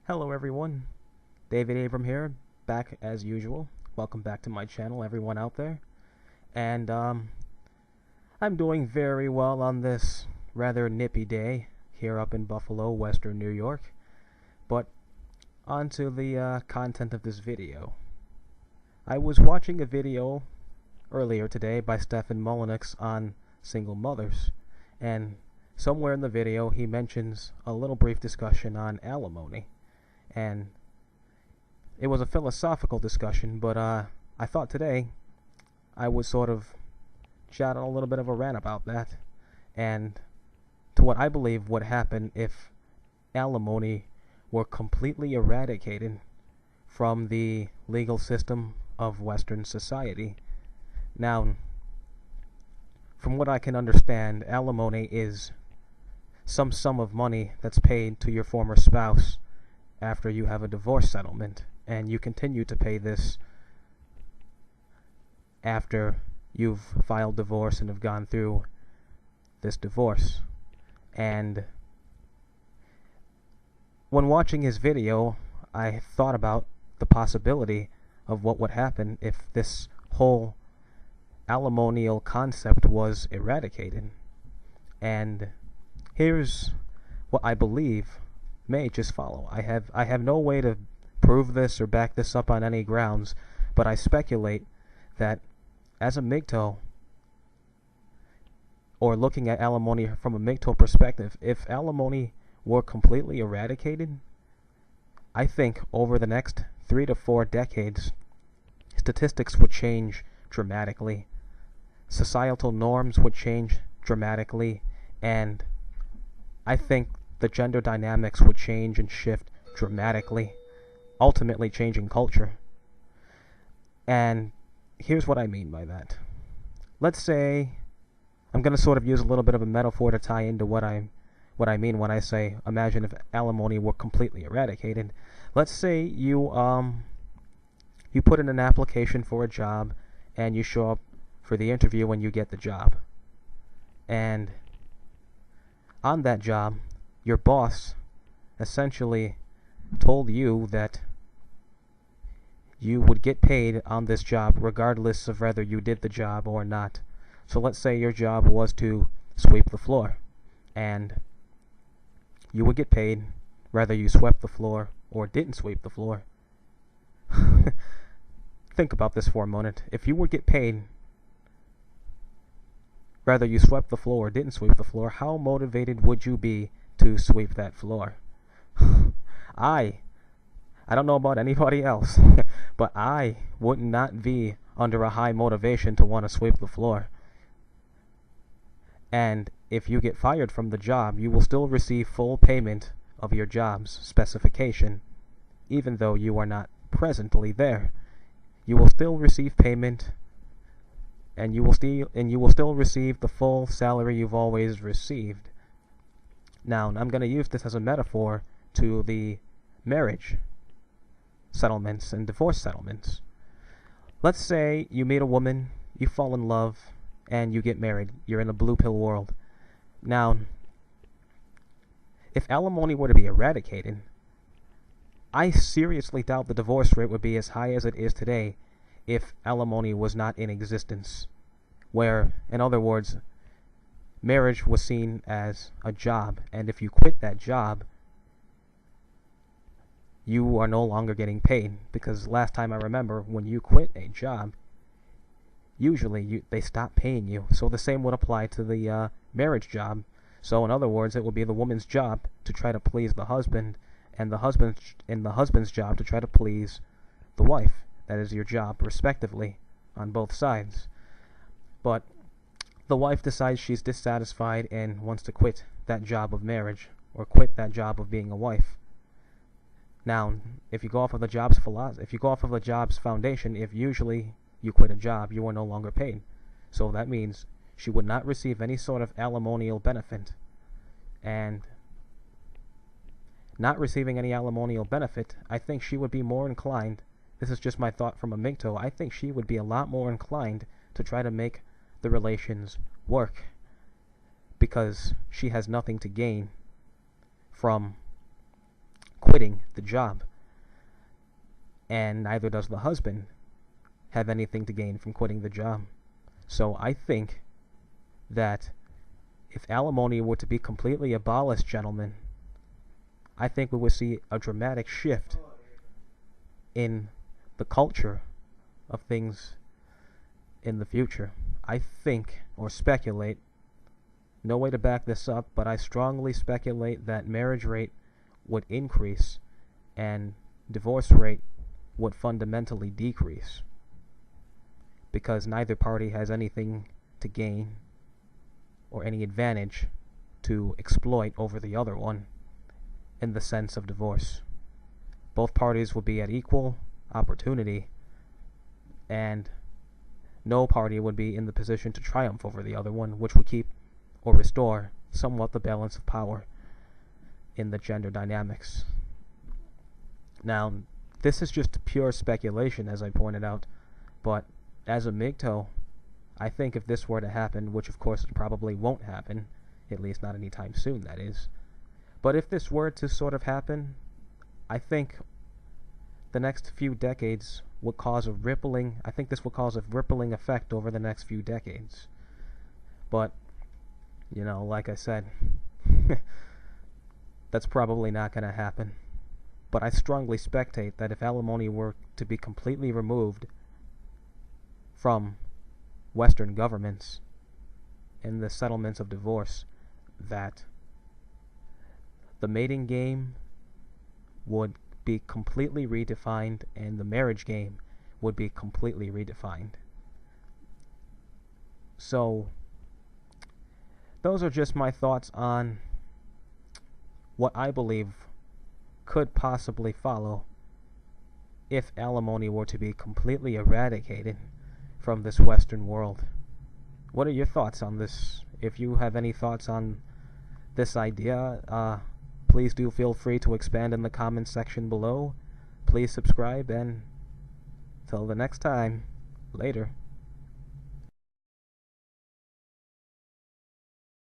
Hello everyone, David Abram here, back as usual. Welcome back to my channel, everyone out there. And I'm doing very well on this rather nippy day here up in Buffalo, Western New York. But on to the content of this video. I was watching a video earlier today by Stefan Molyneux on single mothers, and somewhere in the video he mentions a little brief discussion on alimony. And it was a philosophical discussion, but I thought today I would sort of chat on a little bit of a rant about that, and to what I believe would happen if alimony were completely eradicated from the legal system of Western society. Now, from what I can understand, alimony is some sum of money that's paid to your former spouse after you have a divorce settlement, and you continue to pay this after you've filed divorce and have gone through this divorce. And when watching his video, I thought about the possibility of what would happen if this whole alimonial concept was eradicated. And here's what I believe may just follow. I have no way to prove this or back this up on any grounds, but I speculate that as a MGTOW, or looking at alimony from a MGTOW perspective, if alimony were completely eradicated, I think over the next 3 to 4 decades, statistics would change dramatically, societal norms would change dramatically, and I think the gender dynamics would change and shift dramatically, ultimately changing culture. And here's what I mean by that. Let's say, I'm going to sort of use a little bit of a metaphor to tie into what I mean when I say imagine if alimony were completely eradicated. Let's say you put in an application for a job and you show up for the interview when you get the job. And on that job, your boss essentially told you that you would get paid on this job regardless of whether you did the job or not. So let's say your job was to sweep the floor, and you would get paid whether you swept the floor or didn't sweep the floor. Think about this for a moment. If you would get paid whether you swept the floor or didn't sweep the floor, how motivated would you be to sweep that floor? I don't know about anybody else, but I would not be under a high motivation to want to sweep the floor. And if you get fired from the job, you will still receive full payment of your job's specification, even though you are not presently there. You will still receive payment, and you will still receive the full salary you've always received. Now, I'm going to use this as a metaphor to the marriage settlements and divorce settlements. Let's say you meet a woman, you fall in love, and you get married. You're in a blue pill world. Now, if alimony were to be eradicated, I seriously doubt the divorce rate would be as high as it is today if alimony was not in existence, where, in other words, marriage was seen as a job, and if you quit that job, you are no longer getting paid, because last time I remember, when you quit a job, usually they stop paying you. So the same would apply to the marriage job. So in other words, it would be the woman's job to try to please the husband, and the husband's job to try to please the wife. That is your job, respectively, on both sides. But the wife decides she's dissatisfied and wants to quit that job of marriage, or quit that job of being a wife. Now, if you go off of the job's foundation, if usually you quit a job, you are no longer paid. So that means she would not receive any sort of alimonial benefit. And not receiving any alimonial benefit, I think she would be more inclined, this is just my thought from a MGTOW, I think she would be a lot more inclined to try to make the relations work, because she has nothing to gain from quitting the job. And neither does the husband have anything to gain from quitting the job. So I think that if alimony were to be completely abolished, gentlemen, I think we would see a dramatic shift in the culture of things in the future. I think, or speculate, no way to back this up, but I strongly speculate that marriage rate would increase and divorce rate would fundamentally decrease, because neither party has anything to gain or any advantage to exploit over the other one in the sense of divorce. Both parties will be at equal opportunity, and no party would be in the position to triumph over the other one, which would keep or restore somewhat the balance of power in the gender dynamics. Now, this is just pure speculation, as I pointed out, but as a MGTOW, I think if this were to happen, which of course it probably won't happen, at least not anytime soon, that is, but if this were to sort of happen, I think the next few decades would cause a rippling, I think this will cause a rippling effect over the next few decades. But, you know, like I said, that's probably not going to happen. But I strongly speculate that if alimony were to be completely removed from Western governments in the settlements of divorce, that the mating game would be completely redefined and the marriage game would be completely redefined. So, those are just my thoughts on what I believe could possibly follow if alimony were to be completely eradicated from this Western world. What are your thoughts on this? If you have any thoughts on this idea, please do feel free to expand in the comments section below. Please subscribe, and till the next time, later.